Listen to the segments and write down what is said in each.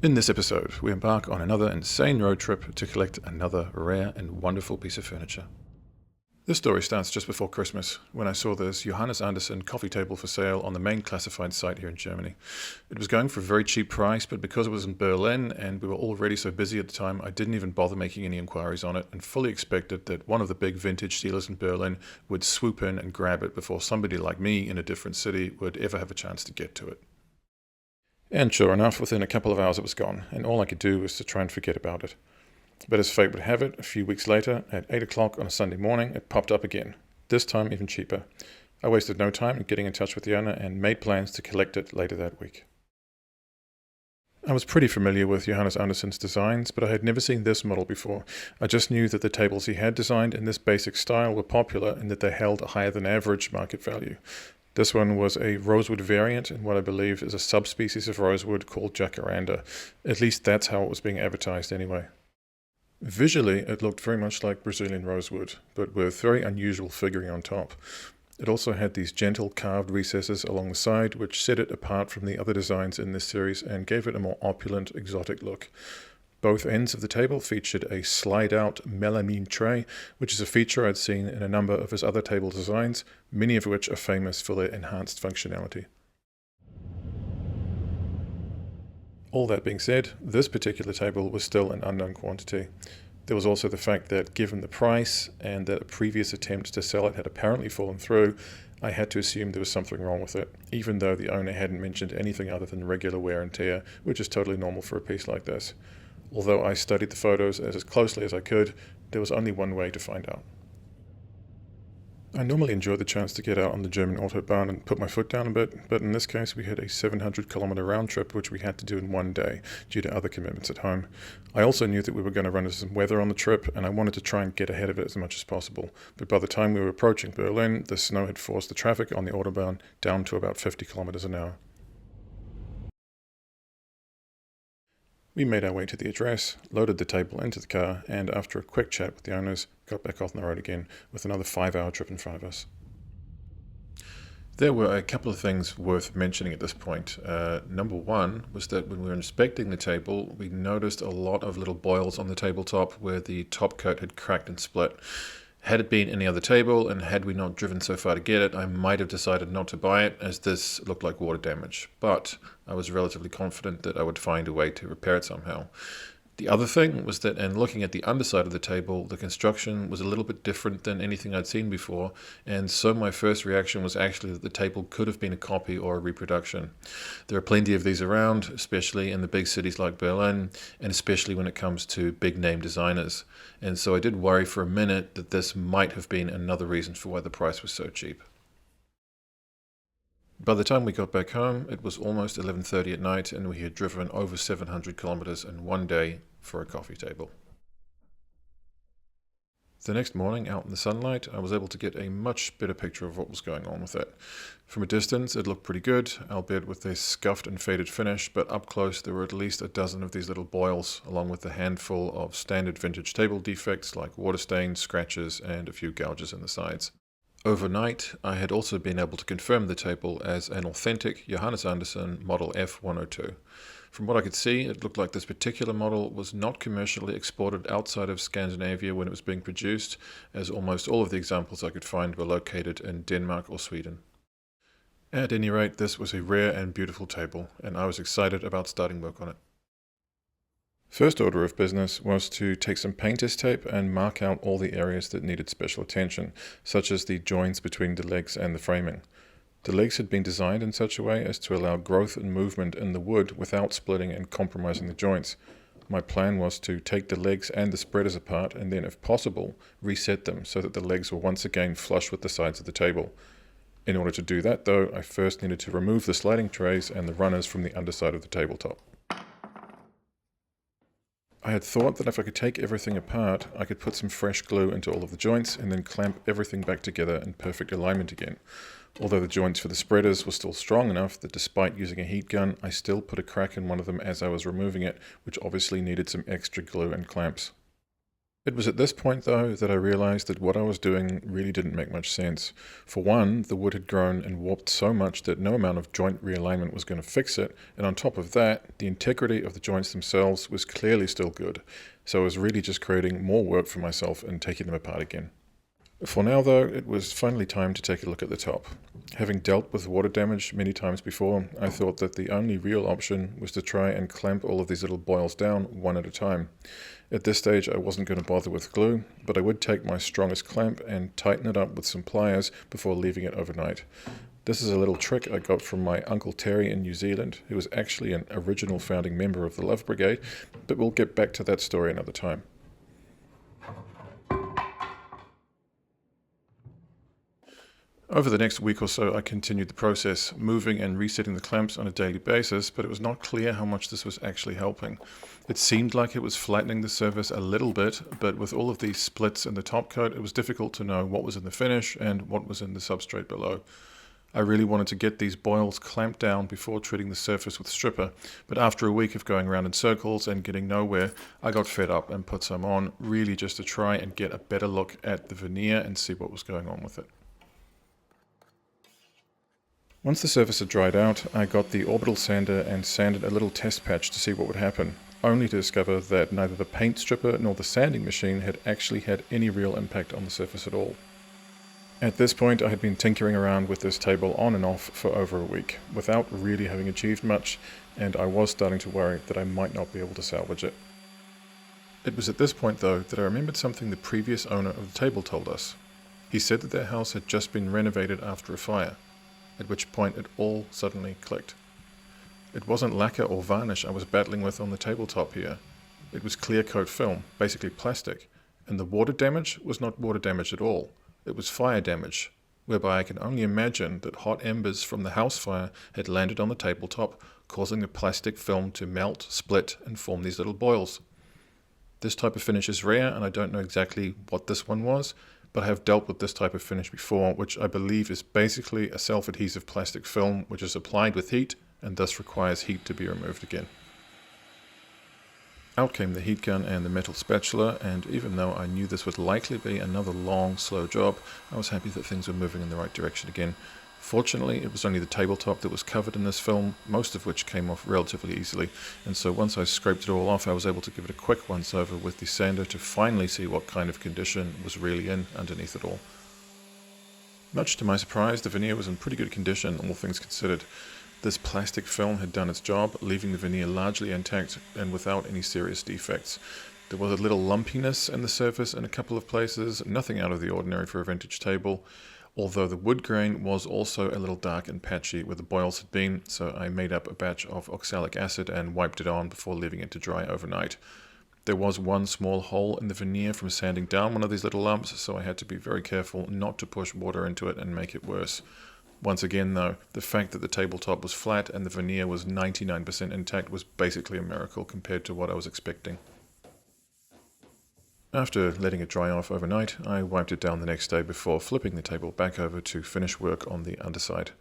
In this episode, we embark on another insane road trip to collect another rare and wonderful piece of furniture. This story starts just before Christmas, when I saw this Johannes Andersen coffee table for sale on the main classified site here in Germany. It was going for a very cheap price, but because it was in Berlin and we were already so busy at the time, I didn't even bother making any inquiries on it and fully expected that one of the big vintage dealers in Berlin would swoop in and grab it before somebody like me in a different city would ever have a chance to get to it. And sure enough, within a couple of hours it was gone, and all I could do was to try and forget about it. But as fate would have it, a few weeks later, at 8 o'clock on a Sunday morning, it popped up again, this time even cheaper. I wasted no time in getting in touch with the owner and made plans to collect it later that week. I was pretty familiar with Johannes Andersen's designs, but I had never seen this model before. I just knew that the tables he had designed in this basic style were popular and that they held a higher than average market value. This one was a rosewood variant in what I believe is a subspecies of rosewood called jacaranda. At least that's how it was being advertised anyway. Visually, it looked very much like Brazilian rosewood, but with very unusual figuring on top. It also had these gentle carved recesses along the side, which set it apart from the other designs in this series and gave it a more opulent, exotic look. Both ends of the table featured a slide-out melamine tray, which is a feature I'd seen in a number of his other table designs, many of which are famous for their enhanced functionality. All that being said, this particular table was still an unknown quantity. There was also the fact that given the price and that a previous attempt to sell it had apparently fallen through, I had to assume there was something wrong with it, even though the owner hadn't mentioned anything other than regular wear and tear, which is totally normal for a piece like this. Although I studied the photos as closely as I could, there was only one way to find out. I normally enjoy the chance to get out on the German autobahn and put my foot down a bit, but in this case we had a 700-kilometer round trip which we had to do in one day due to other commitments at home. I also knew that we were going to run into some weather on the trip and I wanted to try and get ahead of it as much as possible, but by the time we were approaching Berlin, the snow had forced the traffic on the autobahn down to about 50 kilometers an hour. We made our way to the address, loaded the table into the car, and after a quick chat with the owners, got back off on the road again with another 5-hour trip in front of us. There were a couple of things worth mentioning at this point. Number one was that when we were inspecting the table, we noticed a lot of little boils on the tabletop where the top coat had cracked and split. Had it been any other table, and had we not driven so far to get it, I might have decided not to buy it, as this looked like water damage. But I was relatively confident that I would find a way to repair it somehow. The other thing was that in looking at the underside of the table, the construction was a little bit different than anything I'd seen before, and so my first reaction was actually that the table could have been a copy or a reproduction. There are plenty of these around, especially in the big cities like Berlin, and especially when it comes to big name designers. And so I did worry for a minute that this might have been another reason for why the price was so cheap. By the time we got back home, it was almost 11:30 at night and we had driven over 700 kilometers in one day for a coffee table. The next morning, out in the sunlight, I was able to get a much better picture of what was going on with it. From a distance, it looked pretty good, albeit with a scuffed and faded finish, but up close there were at least a dozen of these little boils, along with a handful of standard vintage table defects like water stains, scratches, and a few gouges in the sides. Overnight, I had also been able to confirm the table as an authentic Johannes Andersen model F102. From what I could see, it looked like this particular model was not commercially exported outside of Scandinavia when it was being produced, as almost all of the examples I could find were located in Denmark or Sweden. At any rate, this was a rare and beautiful table, and I was excited about starting work on it. First order of business was to take some painter's tape and mark out all the areas that needed special attention, such as the joints between the legs and the framing. The legs had been designed in such a way as to allow growth and movement in the wood without splitting and compromising the joints. My plan was to take the legs and the spreaders apart and then, if possible, reset them so that the legs were once again flush with the sides of the table. In order to do that, though, I first needed to remove the sliding trays and the runners from the underside of the tabletop. I had thought that if I could take everything apart, I could put some fresh glue into all of the joints and then clamp everything back together in perfect alignment again. Although the joints for the spreaders were still strong enough that despite using a heat gun, I still put a crack in one of them as I was removing it, which obviously needed some extra glue and clamps. It was at this point, though, that I realized that what I was doing really didn't make much sense. For one, the wood had grown and warped so much that no amount of joint realignment was going to fix it, and on top of that, the integrity of the joints themselves was clearly still good. So I was really just creating more work for myself and taking them apart again. For now, though, it was finally time to take a look at the top. Having dealt with water damage many times before, I thought that the only real option was to try and clamp all of these little boils down one at a time. At this stage, I wasn't going to bother with glue, but I would take my strongest clamp and tighten it up with some pliers before leaving it overnight. This is a little trick I got from my Uncle Terry in New Zealand, who was actually an original founding member of the Love Brigade, but we'll get back to that story another time. Over the next week or so, I continued the process, moving and resetting the clamps on a daily basis, but it was not clear how much this was actually helping. It seemed like it was flattening the surface a little bit, but with all of these splits in the top coat, it was difficult to know what was in the finish and what was in the substrate below. I really wanted to get these boils clamped down before treating the surface with stripper, but after a week of going around in circles and getting nowhere, I got fed up and put some on, really just to try and get a better look at the veneer and see what was going on with it. Once the surface had dried out, I got the orbital sander and sanded a little test patch to see what would happen, only to discover that neither the paint stripper nor the sanding machine had actually had any real impact on the surface at all. At this point, I had been tinkering around with this table on and off for over a week, without really having achieved much, and I was starting to worry that I might not be able to salvage it. It was at this point, though, that I remembered something the previous owner of the table told us. He said that their house had just been renovated after a fire, at which point it all suddenly clicked. It wasn't lacquer or varnish I was battling with on the tabletop here. It was clear coat film, basically plastic, and the water damage was not water damage at all. It was fire damage, whereby I can only imagine that hot embers from the house fire had landed on the tabletop, causing the plastic film to melt, split, and form these little boils. This type of finish is rare, and I don't know exactly what this one was, but I have dealt with this type of finish before, which I believe is basically a self-adhesive plastic film which is applied with heat and thus requires heat to be removed again. Out came the heat gun and the metal spatula, and even though I knew this would likely be another long, slow job, I was happy that things were moving in the right direction again. Fortunately, it was only the tabletop that was covered in this film, most of which came off relatively easily, and so once I scraped it all off, I was able to give it a quick once over with the sander to finally see what kind of condition was really in underneath it all. Much to my surprise, the veneer was in pretty good condition, all things considered. This plastic film had done its job, leaving the veneer largely intact and without any serious defects. There was a little lumpiness in the surface in a couple of places, nothing out of the ordinary for a vintage table, although the wood grain was also a little dark and patchy where the boils had been, so I made up a batch of oxalic acid and wiped it on before leaving it to dry overnight. There was one small hole in the veneer from sanding down one of these little lumps, so I had to be very careful not to push water into it and make it worse. Once again, though, the fact that the tabletop was flat and the veneer was 99% intact was basically a miracle compared to what I was expecting. After letting it dry off overnight, I wiped it down the next day before flipping the table back over to finish work on the underside.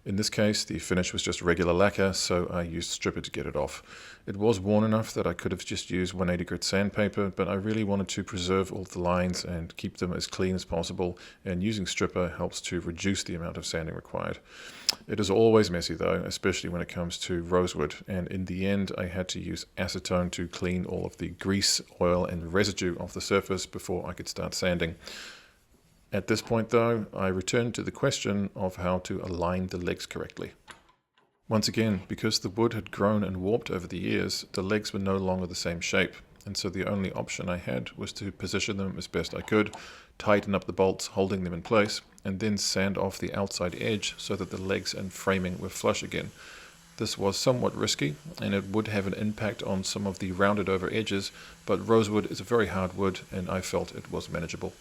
In this case, the finish was just regular lacquer, so I used stripper to get it off. It was worn enough that I could have just used 180 grit sandpaper, but I really wanted to preserve all the lines and keep them as clean as possible, and using stripper helps to reduce the amount of sanding required. It is always messy though, especially when it comes to rosewood, and in the end I had to use acetone to clean all of the grease, oil and residue off the surface before I could start sanding. At this point though, I returned to the question of how to align the legs correctly. Once again, because the wood had grown and warped over the years, the legs were no longer the same shape, and so the only option I had was to position them as best I could, tighten up the bolts holding them in place, and then sand off the outside edge so that the legs and framing were flush again. This was somewhat risky, and it would have an impact on some of the rounded over edges, but rosewood is a very hard wood, and I felt it was manageable.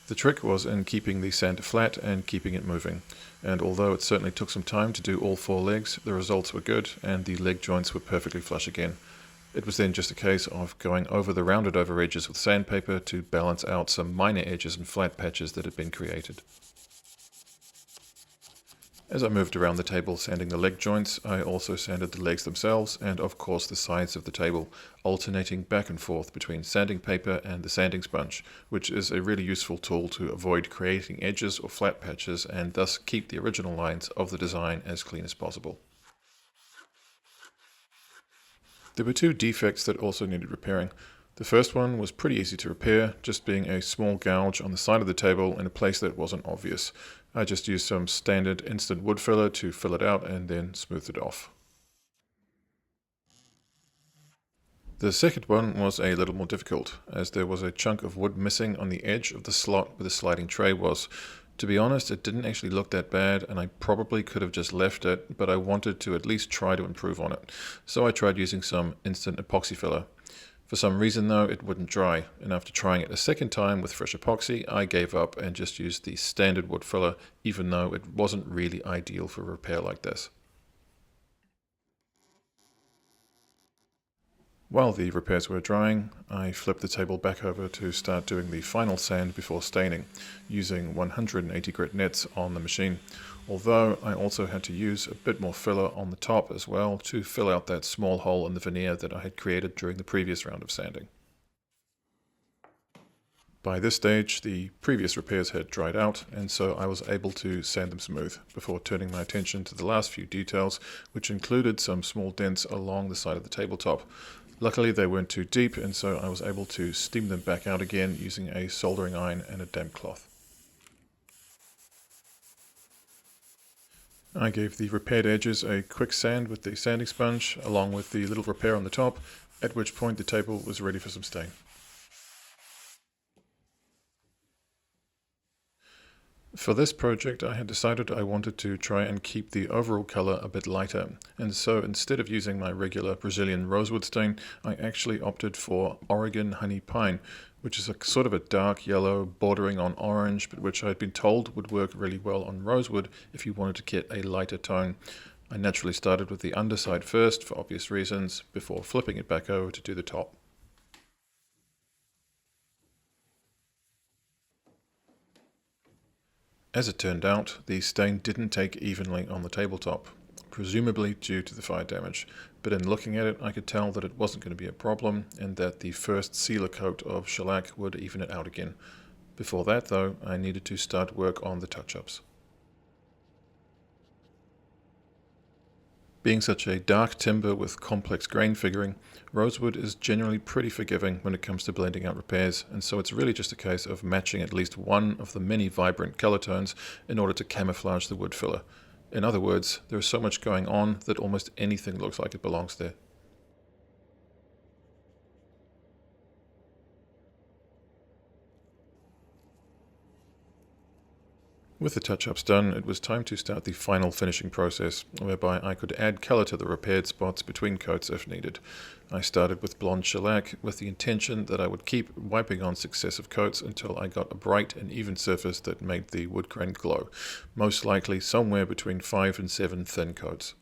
The trick was in keeping the sander flat and keeping it moving, and although it certainly took some time to do all 4 legs, the results were good and the leg joints were perfectly flush again. It was then just a case of going over the rounded over edges with sandpaper to balance out some minor edges and flat patches that had been created. As I moved around the table sanding the leg joints, I also sanded the legs themselves and of course the sides of the table, alternating back and forth between sanding paper and the sanding sponge, which is a really useful tool to avoid creating edges or flat patches and thus keep the original lines of the design as clean as possible. There were two defects that also needed repairing. The first one was pretty easy to repair, just being a small gouge on the side of the table in a place that wasn't obvious. I just used some standard instant wood filler to fill it out and then smoothed it off. The second one was a little more difficult, as there was a chunk of wood missing on the edge of the slot where the sliding tray was. To be honest, it didn't actually look that bad, and I probably could have just left it, but I wanted to at least try to improve on it. So I tried using some instant epoxy filler. For some reason though, it wouldn't dry, and after trying it a second time with fresh epoxy, I gave up and just used the standard wood filler, even though it wasn't really ideal for a repair like this. While the repairs were drying, I flipped the table back over to start doing the final sand before staining, using 180 grit nets on the machine, although I also had to use a bit more filler on the top as well to fill out that small hole in the veneer that I had created during the previous round of sanding. By this stage, the previous repairs had dried out, and so I was able to sand them smooth, before turning my attention to the last few details, which included some small dents along the side of the tabletop. Luckily they weren't too deep, and so I was able to steam them back out again using a soldering iron and a damp cloth. I gave the repaired edges a quick sand with the sanding sponge, along with the little repair on the top, at which point the table was ready for some stain. For this project, I had decided I wanted to try and keep the overall color a bit lighter, and so instead of using my regular Brazilian rosewood stain, I actually opted for Oregon honey pine, which is a sort of a dark yellow bordering on orange, but which I had been told would work really well on rosewood if you wanted to get a lighter tone. I naturally started with the underside first for obvious reasons, before flipping it back over to do the top. As it turned out, the stain didn't take evenly on the tabletop, presumably due to the fire damage, but in looking at it I could tell that it wasn't going to be a problem and that the first sealer coat of shellac would even it out again. Before that though, I needed to start work on the touch-ups. Being such a dark timber with complex grain figuring, rosewood is generally pretty forgiving when it comes to blending out repairs, and so it's really just a case of matching at least one of the many vibrant color tones in order to camouflage the wood filler. In other words, there is so much going on that almost anything looks like it belongs there. With the touch-ups done, it was time to start the final finishing process, whereby I could add color to the repaired spots between coats if needed. I started with blonde shellac with the intention that I would keep wiping on successive coats until I got a bright and even surface that made the wood grain glow, most likely somewhere between 5 and 7 thin coats.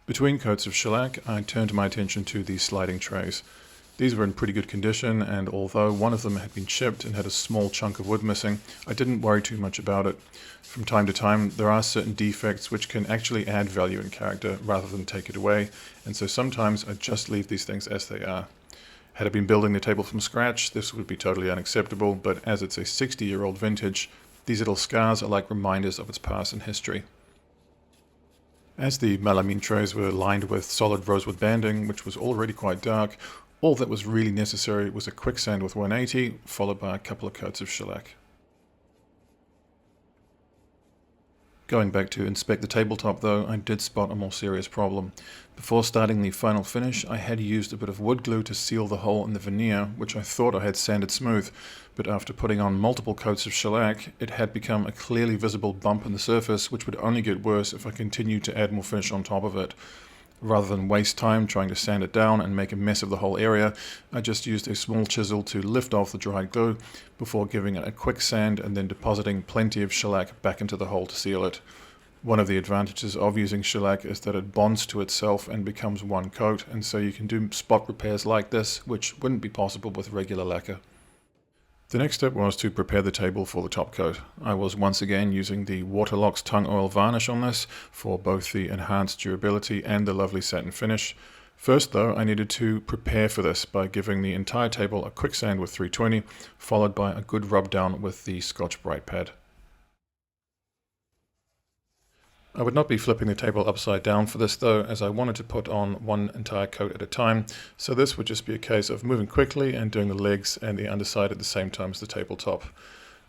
Between coats of shellac, I turned my attention to the sliding trays. These were in pretty good condition, and although one of them had been chipped and had a small chunk of wood missing, I didn't worry too much about it. From time to time, there are certain defects which can actually add value and character rather than take it away, and so sometimes I just leave these things as they are. Had I been building the table from scratch, this would be totally unacceptable, but as it's a 60-year-old vintage, these little scars are like reminders of its past and history. As the melamine trays were lined with solid rosewood banding, which was already quite dark, all that was really necessary was a quick sand with 180, followed by a couple of coats of shellac. Going back to inspect the tabletop though, I did spot a more serious problem. Before starting the final finish, I had used a bit of wood glue to seal the hole in the veneer, which I thought I had sanded smooth, but after putting on multiple coats of shellac, it had become a clearly visible bump in the surface, which would only get worse if I continued to add more finish on top of it. Rather than waste time trying to sand it down and make a mess of the whole area, I just used a small chisel to lift off the dried glue before giving it a quick sand and then depositing plenty of shellac back into the hole to seal it. One of the advantages of using shellac is that it bonds to itself and becomes one coat, and so you can do spot repairs like this, which wouldn't be possible with regular lacquer. The next step was to prepare the table for the top coat. I was once again using the Waterlox tung oil varnish on this for both the enhanced durability and the lovely satin finish. First though, I needed to prepare for this by giving the entire table a quick sand with 320, followed by a good rub down with the Scotch-Brite pad. I would not be flipping the table upside down for this though, as I wanted to put on one entire coat at a time, so this would just be a case of moving quickly and doing the legs and the underside at the same time as the tabletop.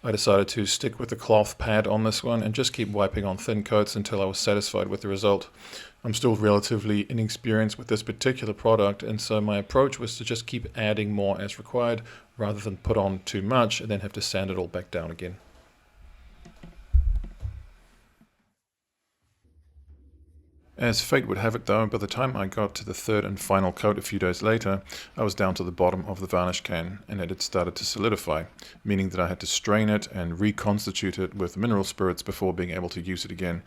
I decided to stick with the cloth pad on this one and just keep wiping on thin coats until I was satisfied with the result. I'm still relatively inexperienced with this particular product, and so my approach was to just keep adding more as required rather than put on too much and then have to sand it all back down again. As fate would have it though, by the time I got to the third and final coat a few days later, I was down to the bottom of the varnish can and it had started to solidify, meaning that I had to strain it and reconstitute it with mineral spirits before being able to use it again.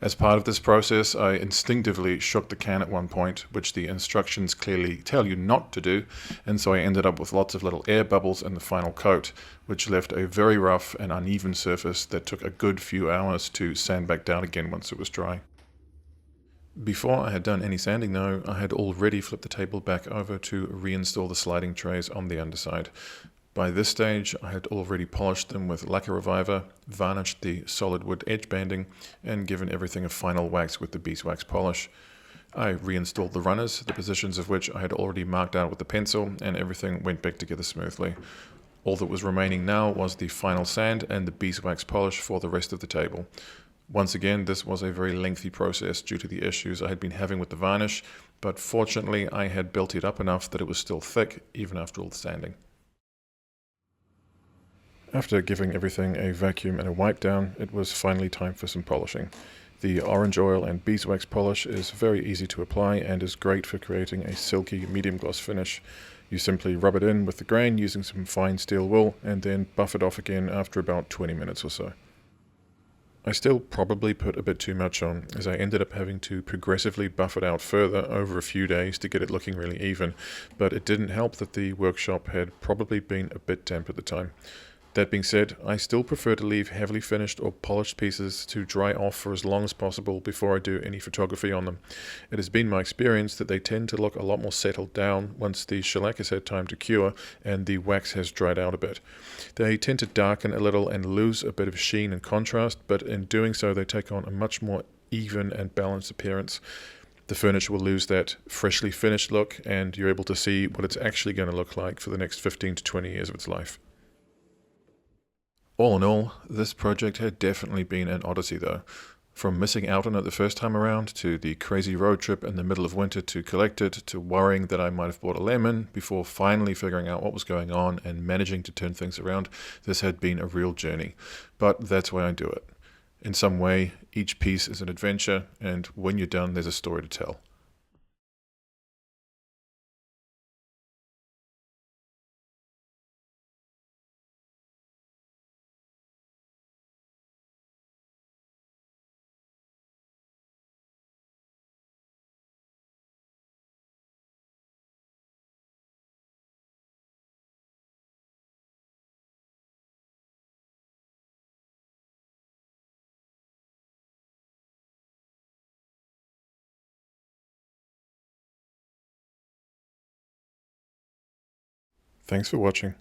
As part of this process, I instinctively shook the can at one point, which the instructions clearly tell you not to do, and so I ended up with lots of little air bubbles in the final coat, which left a very rough and uneven surface that took a good few hours to sand back down again once it was dry. Before I had done any sanding though, I had already flipped the table back over to reinstall the sliding trays on the underside. By this stage, I had already polished them with lacquer reviver, varnished the solid wood edge banding, and given everything a final wax with the beeswax polish. I reinstalled the runners, the positions of which I had already marked out with the pencil, and everything went back together smoothly. All that was remaining now was the final sand and the beeswax polish for the rest of the table. Once again, this was a very lengthy process due to the issues I had been having with the varnish, but fortunately I had built it up enough that it was still thick even after all the sanding. After giving everything a vacuum and a wipe down, it was finally time for some polishing. The orange oil and beeswax polish is very easy to apply and is great for creating a silky medium gloss finish. You simply rub it in with the grain using some fine steel wool and then buff it off again after about 20 minutes or so. I still probably put a bit too much on, as I ended up having to progressively buff it out further over a few days to get it looking really even, but it didn't help that the workshop had probably been a bit damp at the time. That being said, I still prefer to leave heavily finished or polished pieces to dry off for as long as possible before I do any photography on them. It has been my experience that they tend to look a lot more settled down once the shellac has had time to cure and the wax has dried out a bit. They tend to darken a little and lose a bit of sheen and contrast, but in doing so they take on a much more even and balanced appearance. The furniture will lose that freshly finished look, and you're able to see what it's actually going to look like for the next 15 to 20 years of its life. All in all, this project had definitely been an odyssey though. From missing out on it the first time around, to the crazy road trip in the middle of winter to collect it, to worrying that I might have bought a lemon, before finally figuring out what was going on and managing to turn things around, this had been a real journey. But that's why I do it. In some way, each piece is an adventure, and when you're done, there's a story to tell. Thanks for watching.